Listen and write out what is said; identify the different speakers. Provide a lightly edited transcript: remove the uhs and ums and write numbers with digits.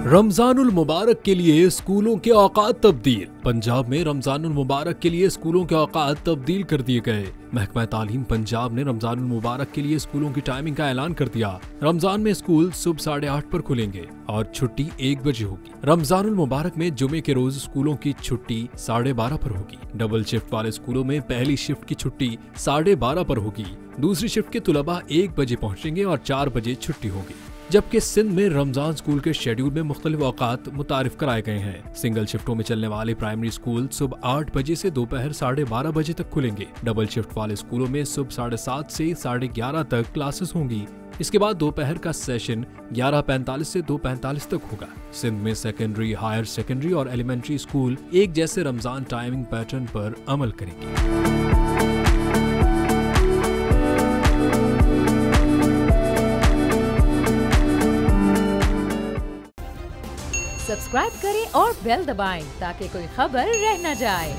Speaker 1: रमजानुल मुबारक के लिए स्कूलों के औकात तब्दील। पंजाब में रमजानुल मुबारक के लिए स्कूलों के औकात तब्दील कर दिए गए। महकमा तालीम पंजाब ने रमजानुल मुबारक के लिए स्कूलों की टाइमिंग का ऐलान कर दिया। रमजान में स्कूल सुबह 8:30 पर खुलेंगे और छुट्टी 1 बजे होगी। रमजानुल मुबारक में जुमे के रोज स्कूलों की छुट्टी 12:30 पर होगी। डबल शिफ्ट वाले स्कूलों में पहली शिफ्ट की छुट्टी 12:30 पर होगी। दूसरी शिफ्ट के तुलबा 1 बजे पहुंचेंगे और 4 बजे छुट्टी होगी। जबकि सिंध में रमजान स्कूल के शेड्यूल में मुख्तलिफ औकात मुतारिफ कराए गए हैं। सिंगल शिफ्टों में चलने वाले प्राइमरी स्कूल सुबह 8 बजे से दोपहर 12:30 बजे तक खुलेंगे। डबल शिफ्ट वाले स्कूलों में सुबह 7:30 से 11:30 तक क्लासेस होंगी। इसके बाद दोपहर का सेशन 11:45 से 2:45 तक होगा। सिंध में सेकेंडरी, हायर सेकेंडरी और एलिमेंट्री स्कूल एक जैसे रमजान टाइमिंग पैटर्न पर अमल करेंगे।
Speaker 2: सब्सक्राइब करें और बेल दबाएं ताकि कोई खबर रह न जाए।